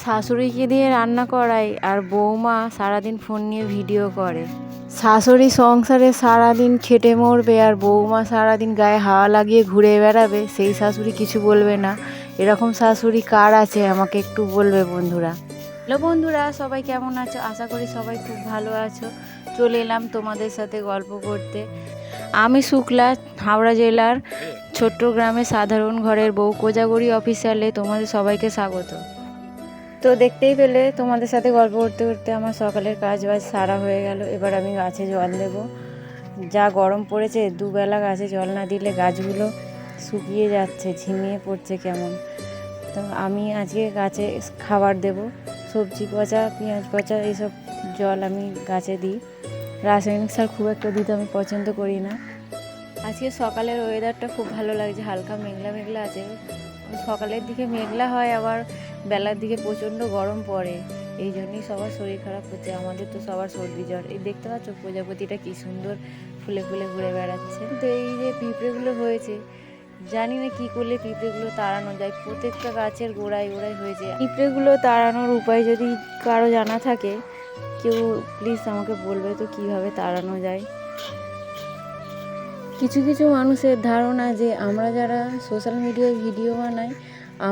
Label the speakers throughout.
Speaker 1: শাশুড়িকে দিয়ে রান্না করাই আর বৌমা সারাদিন ফোন নিয়ে ভিডিও করে। শাশুড়ি সংসারে সারাদিন খেটে মরবে আর বৌমা সারাদিন গায়ে হাওয়া লাগিয়ে ঘুরে বেড়াবে, সেই শাশুড়ি কিছু বলবে না। এরকম শাশুড়ি কার আছে আমাকে একটু বলবে বন্ধুরা। হ্যালো বন্ধুরা, সবাই কেমন আছো? আশা করি সবাই খুব ভালো আছো। চলে এলাম তোমাদের সাথে গল্প করতে। আমি শুক্লা, হাওড়া জেলার ছোট্ট গ্রামে সাধারণ ঘরের বউ কোজাগরি অফিসিয়ালে তোমাদের সবাইকে স্বাগত। তো দেখতেই পেলে তোমাদের সাথে গল্প করতে করতে আমার সকালের কাজ বাজ সারা হয়ে গেল। এবার আমি গাছে জল দেব। যা গরম পড়েছে, দুবেলা গাছে জল না দিলে গাছগুলো শুকিয়ে যাচ্ছে, ঝিমিয়ে পড়ছে কেমন। তো আমি আজকে গাছে খাবার দেব, সবজি পচা, পেঁয়াজ পচা, এইসব জল আমি গাছে দিই। রাসায়নিক সার খুব একটা দিতে আমি পছন্দ করি না। আজকে সকালের ওয়েদারটা খুব ভালো লাগছে, হালকা মেঘলা মেঘলা আছে। সকালের দিকে মেঘলা হয়, আবার বেলার দিকে প্রচণ্ড গরম পড়ে। এই জন্যই সবার শরীর খারাপ হচ্ছে, আমাদের তো সবার সর্দি জ্বর। এই দেখতে পাচ্ছ প্রজাপতিটা কি সুন্দর ফুলে ফুলে ঘুরে বেড়াচ্ছে। তো এই যে পিঁপড়েগুলো হয়েছে, জানি না কী করলে পিঁপড়েগুলো তাড়ানো যায়। প্রত্যেকটা গাছের গোড়ায় গোড়ায় হয়েছে। পিঁপড়েগুলো তাড়ানোর উপায় যদি কারো জানা থাকে, কেউ প্লিজ আমাকে বলবে তো কীভাবে তাড়ানো যায়। কিছু কিছু মানুষের ধারণা যে আমরা যারা সোশ্যাল মিডিয়ায় ভিডিও বানাই,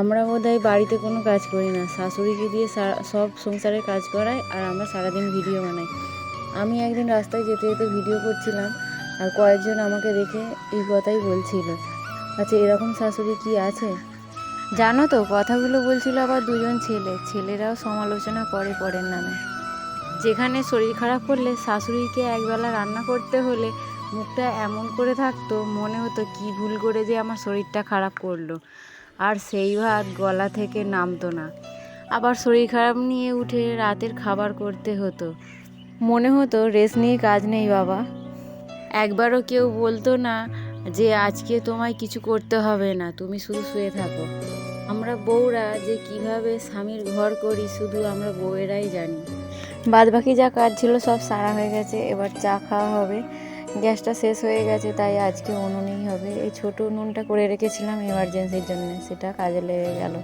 Speaker 1: আমরা বোধহয় বাড়িতে কোনো কাজ করি না, শাশুড়িকে দিয়ে সব সংসারের কাজ করাই আর আমরা সারাদিন ভিডিও বানাই। আমি একদিন রাস্তায় যেতে যেতে ভিডিও করছিলাম আর কয়েকজন আমাকে দেখে এই কথাই বলছিল, আচ্ছা এরকম শাশুড়ি কি আছে? জানো তো, কথাগুলো বলছিল আবার দুজন ছেলেরাও সমালোচনা করে পরের নামে। যেখানে শরীর খারাপ করলে শাশুড়িকে একবেলা রান্না করতে হলে মুখটা এমন করে থাকতো, মনে হতো কি ভুল করে যে আমার শরীরটা খারাপ করলো, আর সেই ভাত গলা থেকে নামতো না। আবার শরীর খারাপ নিয়ে উঠে রাতের খাবার করতে হতো, মনে হতো রেস্ট নিয়ে কাজ নেই বাবা। একবারও কেউ বলতো না যে আজকে তোমায় কিছু করতে হবে না, তুমি শুধু শুয়ে থাকো। আমরা বউরা যে কিভাবে স্বামীর ঘর করি শুধু আমরা বউয়েরাই জানি। বাদবাকি যা কাজ ছিল সব সারা হয়ে গেছে, এবার চা খাওয়া হবে। গ্যাসটা শেষ হয়ে গেছে, তাই আজকে উনুনেই হবে। এই ছোটো উনুনটা করে রেখেছিলাম এমার্জেন্সির জন্য, সেটা কাজে লেগে গেল।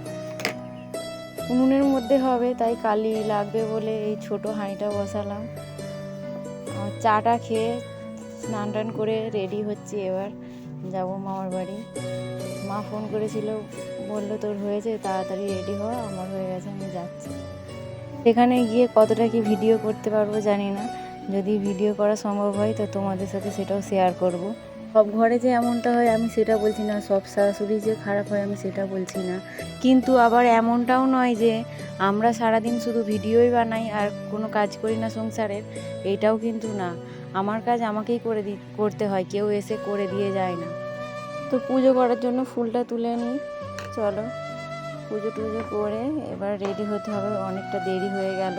Speaker 1: উনুনের মধ্যে হবে, তাই কালি লাগবে বলে এই ছোটো হাঁড়িটা বসালাম। চাটা খেয়ে স্নান টান করে রেডি হচ্ছি, এবার যাব মামার বাড়ি। মা ফোন করেছিল, বললো তোর হয়েছে, তাড়াতাড়ি রেডি হওয়া, আমার হয়ে গেছে, আমি যাচ্ছি। সেখানে গিয়ে কতটা কি ভিডিও করতে পারবো জানি না, যদি ভিডিও করা সম্ভব হয় তো তোমাদের সাথে সেটাও শেয়ার করব। সব ঘরে যে এমনটা হয় আমি সেটা বলছি না, সব শাশুড়ি যে খারাপ হয় আমি সেটা বলছি না, কিন্তু আবার এমনটাও নয় যে আমরা সারাদিন শুধু ভিডিওই বানাই আর কোনো কাজ করি না সংসারের, এইটাও কিন্তু না। আমার কাজ আমাকেই করতে হয়, কেউ এসে করে দিয়ে যায় না। তো পুজো করার জন্য ফুলটা তুলে নিই, চলো পুজো টুজো করে এবার রেডি হতে হবে, অনেকটা দেরি হয়ে গেল।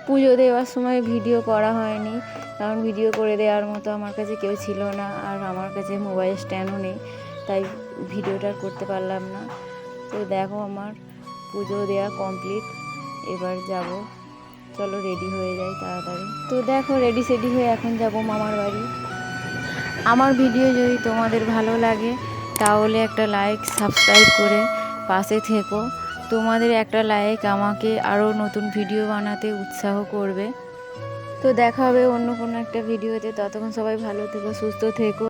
Speaker 1: পুজো দেওয়ার সময় ভিডিও করা হয়নি, কারণ ভিডিও করে দেওয়ার মতো আমার কাছে কেউ ছিল না, আর আমার কাছে মোবাইল স্ট্যান্ডও নেই, তাই ভিডিওটা করতে পারলাম না। তো দেখো আমার পুজো দেওয়া কমপ্লিট, এবার যাব, চলো রেডি হয়ে যাই তাড়াতাড়ি। তো দেখো রেডি সেডি হয়ে এখন যাব মামার বাড়ি। আমার ভিডিও যদি তোমাদের ভালো লাগে তাহলে একটা লাইক সাবস্ক্রাইব করে পাশে থেকো। তোমাদের একটা লাইক আমাকে আরও নতুন ভিডিও বানাতে উৎসাহ করবে। তো দেখা হবে অন্য কোনো একটা ভিডিওতে, ততক্ষণ সবাই ভালো থেকো, সুস্থ থেকো।